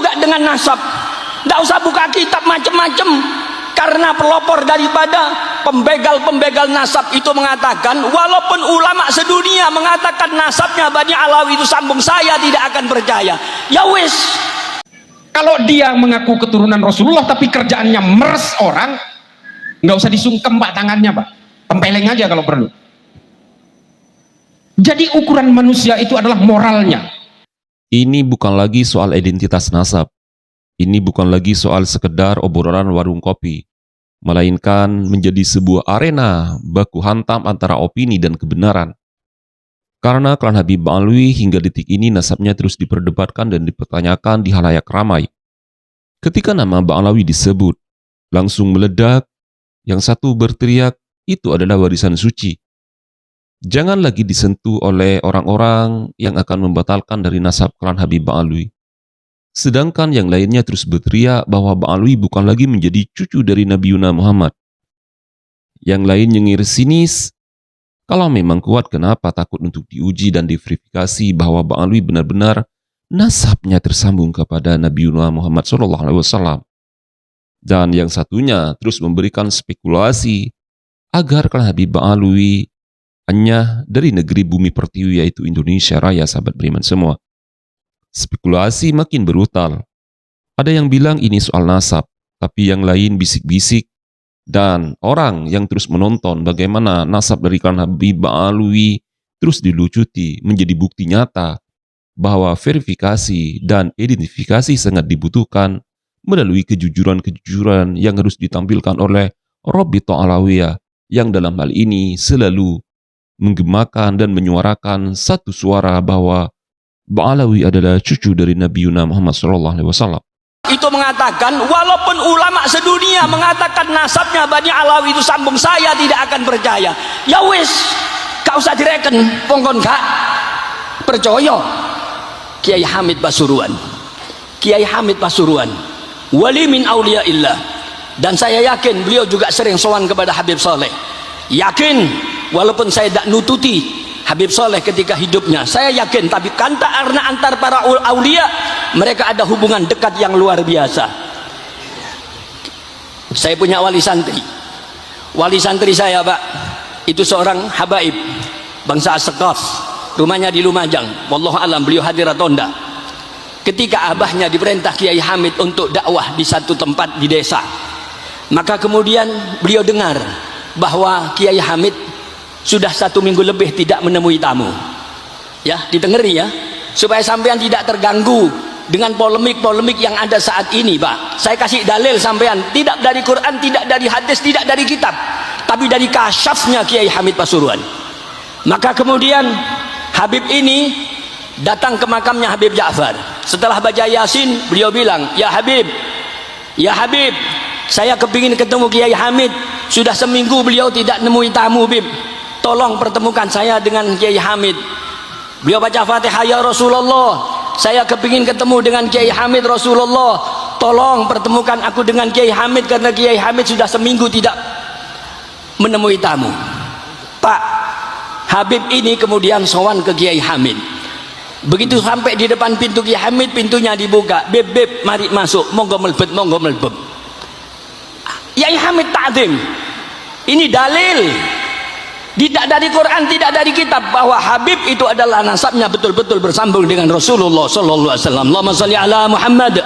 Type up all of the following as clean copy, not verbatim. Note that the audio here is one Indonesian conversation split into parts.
juga dengan nasab. Tidak usah buka kitab macam-macam, karena pelopor daripada pembegal-pembegal nasab itu mengatakan, walaupun ulama sedunia mengatakan nasabnya Bani Alawi itu sambung, saya tidak akan percaya. Ya wis, kalau dia mengaku keturunan Rasulullah tapi kerjaannya meres orang, nggak usah disungkem pak tangannya pak, tempeleng aja kalau perlu. Jadi ukuran manusia itu adalah moralnya. Ini bukan lagi soal identitas nasab. Ini bukan lagi soal sekedar obrolan warung kopi, melainkan menjadi sebuah arena baku hantam antara opini dan kebenaran. Karena klan Habib Alwi hingga detik ini nasabnya terus diperdebatkan dan dipertanyakan di halayak ramai. Ketika nama Ba'alawi disebut, langsung meledak, yang satu berteriak, itu adalah warisan suci. Jangan lagi disentuh oleh orang-orang yang akan membatalkan dari nasab klan Habib Ba'alwi. Sedangkan yang lainnya terus berteriak bahwa Ba'alwi bukan lagi menjadi cucu dari Nabi Yuna Muhammad. Yang lain nyengir sinis, kalau memang kuat kenapa takut untuk diuji dan diverifikasi bahwa Ba'alwi benar-benar nasabnya tersambung kepada Nabi Yuna Muhammad SAW. Dan yang satunya terus memberikan spekulasi agar klan Habib Ba'alwi hanya dari negeri bumi pertiwi yaitu Indonesia Raya, sahabat beriman semua. Spekulasi makin brutal. Ada yang bilang ini soal nasab, tapi yang lain bisik-bisik. Dan orang yang terus menonton bagaimana nasab dari klan Habib Ba'alwi terus dilucuti menjadi bukti nyata bahwa verifikasi dan identifikasi sangat dibutuhkan melalui kejujuran-kejujuran yang harus ditampilkan oleh Robito Alawiyah yang dalam hal ini selalu menggemakan dan menyuarakan satu suara bahwa Ba'alawi adalah cucu dari Nabi Yuna Muhammad SAW. itu mengatakan, walaupun ulama sedunia mengatakan nasabnya Bani Alawi itu sambung, saya tidak akan percaya. Ya wis, gak usah direken, pongkon gak percaya. Kiai Hamid Pasuruan, Kiai Hamid Pasuruan, wali min aulia illah, dan saya yakin beliau juga sering sowan kepada Habib Soleh. Yakin, walaupun saya tidak nututi Habib Soleh ketika hidupnya, saya yakin, tapi karena antar para aulia mereka ada hubungan dekat yang luar biasa. Saya punya wali santri saya pak, itu seorang habaib bangsa Asekaf, rumahnya di Lumajang, wallahu alam beliau hadir atau enggak. Ketika abahnya diperintah Kiai Hamid untuk dakwah di satu tempat di desa, maka kemudian beliau dengar bahwa Kiai Hamid sudah 1 minggu lebih tidak menemui tamu. Ya, ditengeri ya, supaya sampean tidak terganggu dengan polemik-polemik yang ada saat ini pak. Saya kasih dalil sampean, tidak dari Quran, tidak dari hadis, tidak dari kitab, tapi dari kasyafnya Kiai Hamid Pasuruan. Maka kemudian Habib ini datang ke makamnya Habib Ja'far. Setelah baca Yasin, beliau bilang, ya Habib, saya kepingin ketemu Kiai Hamid. Sudah seminggu beliau tidak nemui tamu, Bib. Tolong pertemukan saya dengan Kiai Hamid. Beliau baca Fatihah, ya Rasulullah, saya kepingin ketemu dengan Kiai Hamid Rasulullah. Tolong pertemukan aku dengan Kiai Hamid, karena Kiai Hamid sudah seminggu tidak menemui tamu. Pak, Habib ini kemudian sowan ke Kiai Hamid. Begitu sampai di depan pintu Kiai Hamid, pintunya dibuka. Bib, mari masuk, monggo melebet, monggo melebet. Kiai Hamid ta'zim. Ini dalil, tidak dari Quran, tidak dari kitab, bahwa Habib itu adalah nasabnya betul-betul bersambung dengan Rasulullah sallallahu alaihi wasallam. Allahumma shalli ala Muhammad.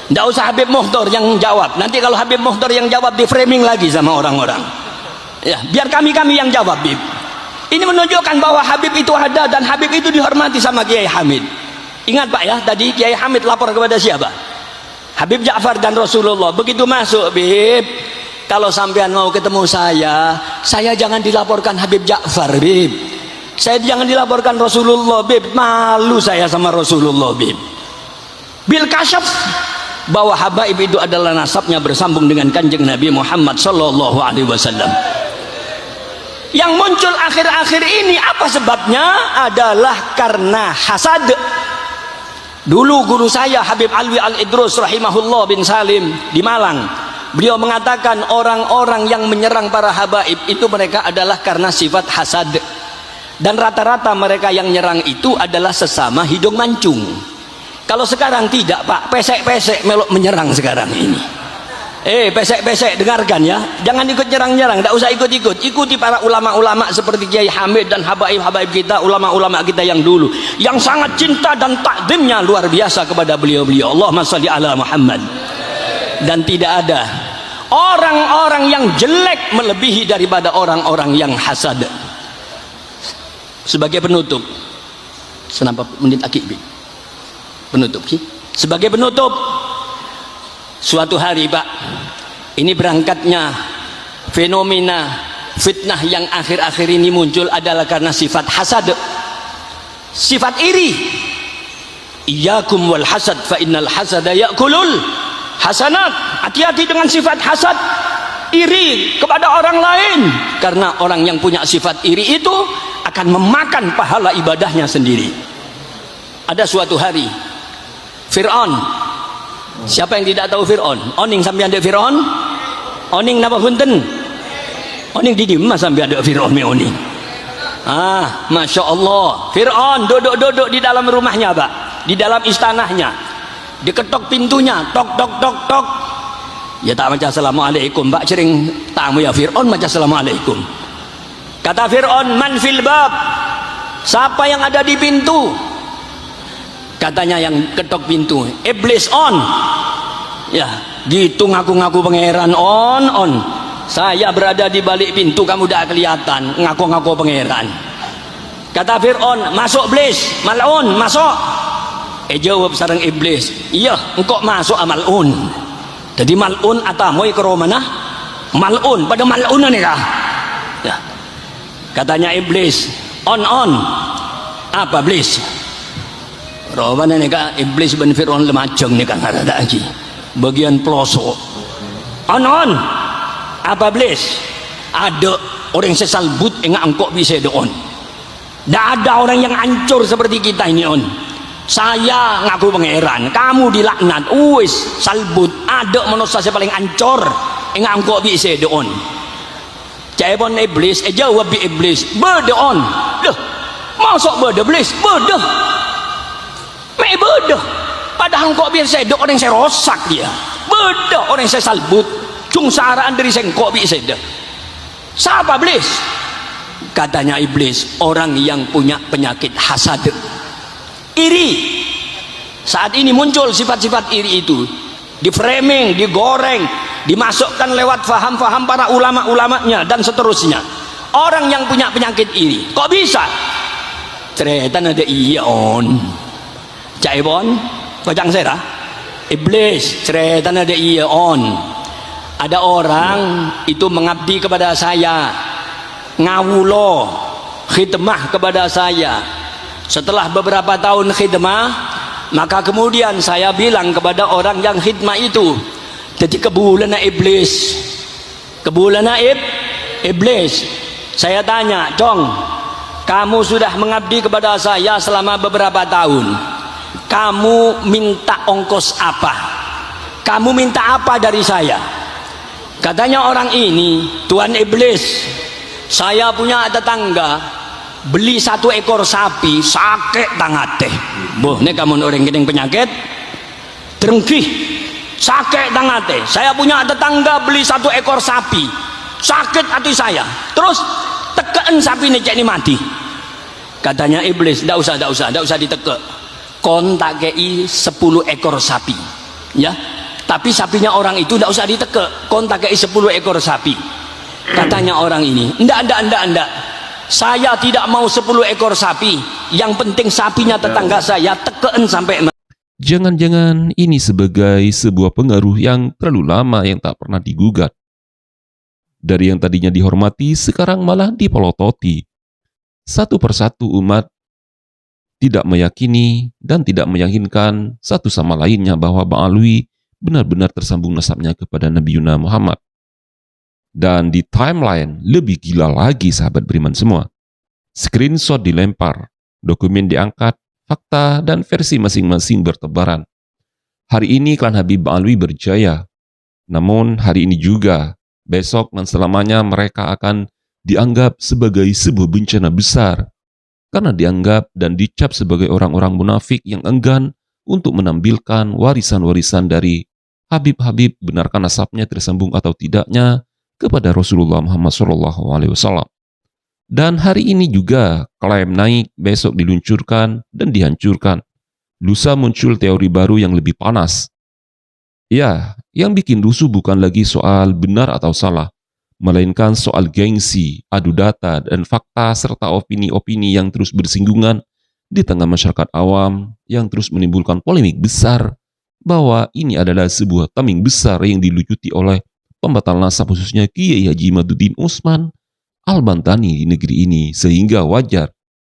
Tidak usah Habib Mukhtar yang jawab. Nanti kalau Habib Mukhtar yang jawab, di framing lagi sama orang-orang. Ya, biar kami yang jawab, Bib. Ini menunjukkan bahwa Habib itu ada dan Habib itu dihormati sama Kiai Hamid. Ingat Pak ya, tadi Kiai Hamid lapor kepada siapa? Habib Ja'far dan Rasulullah. Begitu masuk, Bib, kalau sampean mau ketemu saya jangan dilaporkan Habib Ja'far, Bib. Saya jangan dilaporkan Rasulullah, Bib. Malu saya sama Rasulullah, Bib. Bil kasyaf bahwa habaib itu adalah nasabnya bersambung dengan kanjeng Nabi Muhammad sallallahu alaihi wasallam. Yang muncul akhir-akhir ini apa sebabnya? Adalah karena hasad. Dulu guru saya Habib Alwi Al-Idrus rahimahullah bin Salim di Malang, beliau mengatakan orang-orang yang menyerang para habaib itu mereka adalah karena sifat hasad, dan rata-rata mereka yang nyerang itu adalah sesama hidung mancung. Kalau sekarang tidak Pak, pesek-pesek melok menyerang sekarang ini. Pesek-pesek dengarkan ya, jangan ikut nyerang-nyerang, tidak usah ikut-ikut, ikuti para ulama-ulama seperti Kiai Hamid dan habaib-habaib kita, ulama-ulama kita yang dulu, yang sangat cinta dan takdimnya luar biasa kepada beliau-beliau. Allahumma sholli ala Muhammad. Dan tidak ada orang-orang yang jelek melebihi daripada orang-orang yang hasad. Sebagai penutup, senapa menit akik penutup sih. Sebagai penutup, suatu hari Pak, ini berangkatnya fenomena fitnah yang akhir-akhir ini muncul adalah karena sifat hasad, sifat iri. Iyyakum wal hasad fa innal hasada ya'kulul hasanat. Hati-hati dengan sifat hasad, iri kepada orang lain, karena orang yang punya sifat iri itu akan memakan pahala ibadahnya sendiri. Ada suatu hari Fir'aun, siapa yang tidak tahu Fir'aun? Oning sampai ada Fir'aun? Oning napa punten? Oning di dimana sampai ada Fir'aun me oning? Masya Allah, Fir'aun duduk-duduk di dalam rumahnya Pak, di dalam istanahnya, diketok pintunya, tok tok tok tok. Ya tak macam assalamualaikum Pak, sering tamu ya Fir'aun macam assalamualaikum. Kata Fir'aun, man fil bab, siapa yang ada di pintu? Katanya yang ketok pintu, iblis on. Ya gitu, ngaku-ngaku pangeran, on. Saya berada di balik pintu, kamu udah kelihatan, ngaku-ngaku pangeran. Kata Fir'aun, masuk iblis, mal'un, masuk. Jawab sareng iblis, iya engkau masuk mal'un. Jadi mal'un atamoy ke mana? Mal'un, pada mal'un nih kah? Ya. Katanya iblis, on. Apa iblis? Roban nih kak, iblis ben Fir'aun lemajeng nih kan ada lagi. Bagian pelosok. On. Apa iblis? Ada orang sesalbut enggak engkau bisa on. Tidak ada orang yang hancur seperti kita ini on. Saya ngaku pangeran, kamu dilaknat, salbut. Ada manusia paling hancur enggak engkau bisa on. Jawab iblis, jawab iblis, beda on. Loh, masuk beda iblis, beda. Beda. Padahal engkau biasa orang saya rosak dia. Beda orang saya salbut. Cung saraan dari saya engkau bisa. Siapa iblis? Katanya iblis, orang yang punya penyakit hasad, iri. Saat ini muncul sifat-sifat iri itu, di framing, digoreng, dimasukkan lewat faham-faham para ulama-ulamanya dan seterusnya. Orang yang punya penyakit iri, kok bisa? Cerita ada iya on. Caibon, kocang serah. Iblis, cerita ada iya on. Ada orang itu mengabdi kepada saya, ngawulo, khidmah kepada saya. Setelah beberapa tahun khidmah, maka kemudian saya bilang kepada orang yang khidmah itu, jadi kebulan iblis, kebulan iblis. Saya tanya, Cong, kamu sudah mengabdi kepada saya selama beberapa tahun, kamu minta ongkos apa? Kamu minta apa dari saya? Katanya orang ini, Tuan Iblis, saya punya tetangga beli 1 ekor sapi, sakit tangate. Boh, ini kamu orang gedeng penyakit terengkih, sakit tangate. Saya punya tetangga beli 1 ekor sapi, sakit hati saya. Terus tekan sapi ini cek ini mati. Katanya iblis, tidak usah ditekek. Kontak kei 10 ekor sapi, ya. Tapi sapinya orang itu tidak usah ditekek. Kontak kei 10 ekor sapi. Katanya orang ini, enggak. Saya tidak mau 10 ekor sapi. Yang penting sapinya tetangga saya tekeen sampai. Jangan-jangan ini sebagai sebuah pengaruh yang terlalu lama yang tak pernah digugat. Dari yang tadinya dihormati, sekarang malah dipelototi. Satu persatu umat tidak meyakini dan tidak meyakinkan satu sama lainnya bahwa Bang Alwi benar-benar tersambung nasabnya kepada Nabi Yuna Muhammad. Dan di timeline lebih gila lagi sahabat beriman semua. Screenshot dilempar, dokumen diangkat, fakta dan versi masing-masing bertebaran. Hari ini klan Habib Bang Alwi berjaya. Namun hari ini juga, besok dan selamanya mereka akan dianggap sebagai sebuah bencana besar. Karena dianggap dan dicap sebagai orang-orang munafik yang enggan untuk menampilkan warisan-warisan dari Habib-Habib, benarkah nasabnya tersambung atau tidaknya kepada Rasulullah Muhammad SAW. Dan hari ini juga klaim naik, besok diluncurkan dan dihancurkan. Lusa muncul teori baru yang lebih panas. Ya, yang bikin rusuh bukan lagi soal benar atau salah, melainkan soal gengsi, adu data, dan fakta serta opini-opini yang terus bersinggungan di tengah masyarakat awam yang terus menimbulkan polemik besar bahwa ini adalah sebuah tameng besar yang dilucuti oleh pembatal nasab khususnya Kiai Haji Imaduddin Utsman Al-Bantani di negeri ini, sehingga wajar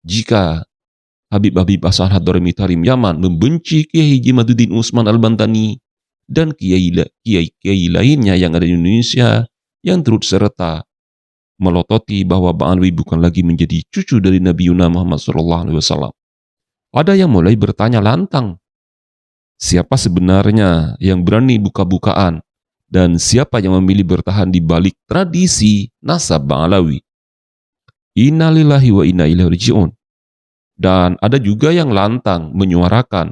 jika Habib-Habib asal Hadrami Tarim Yaman membenci Kiai Haji Imaduddin Utsman Al-Bantani dan kiai-kiai lainnya yang ada di Indonesia yang turut serta melototi bahwa Ba'alwi bukan lagi menjadi cucu dari Nabi Muhammad SAW. Ada yang mulai bertanya lantang, siapa sebenarnya yang berani buka-bukaan dan siapa yang memilih bertahan di balik tradisi nasab Ba'alawi? Inna lillahi wa inna ilaihi raji'un. Dan ada juga yang lantang menyuarakan,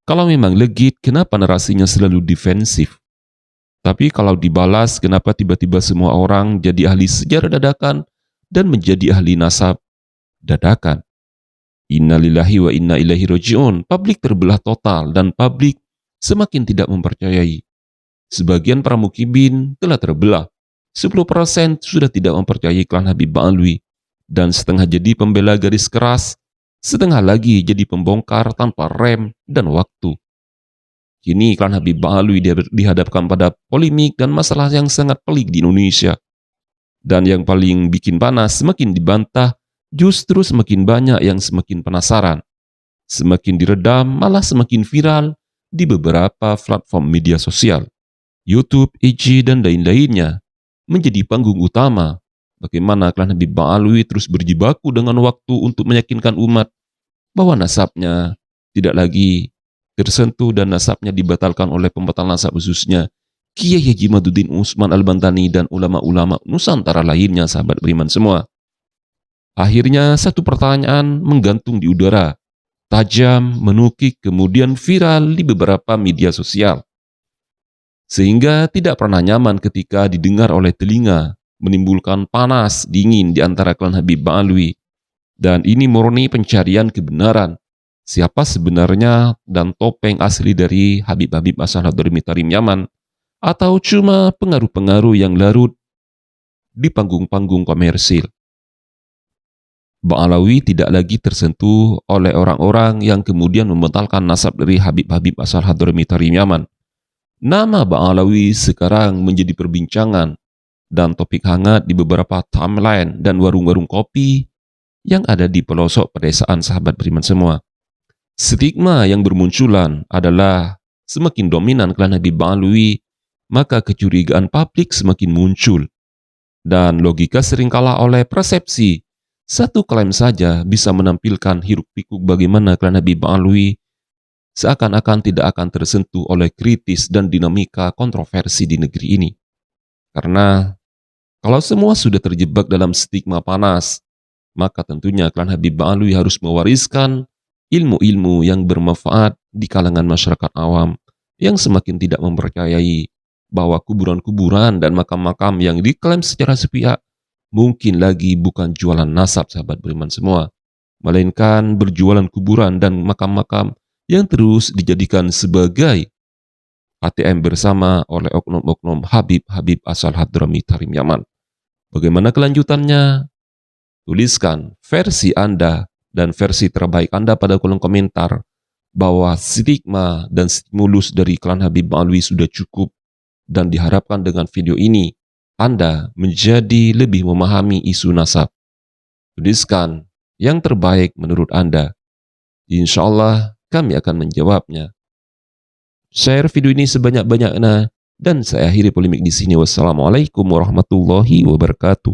kalau memang legit, kenapa narasinya selalu defensif? Tapi kalau dibalas, kenapa tiba-tiba semua orang jadi ahli sejarah dadakan dan menjadi ahli nasab dadakan? Inna lillahi wa inna ilaihi raji'un. Publik terbelah total dan publik semakin tidak mempercayai. Sebagian para mukibin telah terbelah. 10% sudah tidak mempercayai klan Habib Ba'alwi dan setengah jadi pembela garis keras, setengah lagi jadi pembongkar tanpa rem dan waktu. Kini klan Habib Ba'alwi dihadapkan pada polemik dan masalah yang sangat pelik di Indonesia. Dan yang paling bikin panas, semakin dibantah, justru semakin banyak yang semakin penasaran. Semakin diredam, malah semakin viral di beberapa platform media sosial. YouTube, IG, dan lain-lainnya menjadi panggung utama bagaimana klan Habib Ba'alwi terus berjibaku dengan waktu untuk meyakinkan umat bahwa nasabnya tidak lagi tersentuh dan nasabnya dibatalkan oleh pembatal nasab khususnya Kiai Haji Imaduddin Utsman Al-Bantani dan ulama-ulama Nusantara lainnya, sahabat beriman semua. Akhirnya satu pertanyaan menggantung di udara, tajam, menukik, kemudian viral di beberapa media sosial. Sehingga tidak pernah nyaman ketika didengar oleh telinga, menimbulkan panas dingin di antara klan Habib Ba'alwi. Dan ini murni pencarian kebenaran. Siapa sebenarnya dan topeng asli dari Habib-Habib asal Hadrami Tarim Yaman, atau cuma pengaruh-pengaruh yang larut di panggung-panggung komersil. Ba'alawi tidak lagi tersentuh oleh orang-orang yang kemudian membatalkan nasab dari Habib-Habib asal Hadrami Tarim Yaman. Nama Ba'alawi sekarang menjadi perbincangan dan topik hangat di beberapa timeline dan warung-warung kopi yang ada di pelosok pedesaan, sahabat beriman semua. Stigma yang bermunculan adalah semakin dominan klan Habib Ba'alwi, maka kecurigaan publik semakin muncul. Dan logika sering kalah oleh persepsi. Satu klaim saja bisa menampilkan hiruk-pikuk bagaimana klan Habib Ba'alwi seakan-akan tidak akan tersentuh oleh kritis dan dinamika kontroversi di negeri ini. Karena kalau semua sudah terjebak dalam stigma panas, maka tentunya klan Habib Ba'alwi harus mewariskan ilmu-ilmu yang bermanfaat di kalangan masyarakat awam yang semakin tidak mempercayai bahwa kuburan-kuburan dan makam-makam yang diklaim secara sepihak mungkin lagi bukan jualan nasab, sahabat beriman semua, melainkan berjualan kuburan dan makam-makam yang terus dijadikan sebagai ATM bersama oleh oknum-oknum Habib-Habib asal Hadrami Tarim Yaman. Bagaimana kelanjutannya? Tuliskan versi Anda dan versi terbaik Anda pada kolom komentar bahwa stigma dan stimulus dari klan Habib Ba'alwi sudah cukup dan diharapkan dengan video ini Anda menjadi lebih memahami isu nasab. Tuliskan yang terbaik menurut Anda. Insya Allah kami akan menjawabnya. Share video ini sebanyak-banyaknya dan saya akhiri polemik di sini. Wassalamualaikum warahmatullahi wabarakatuh.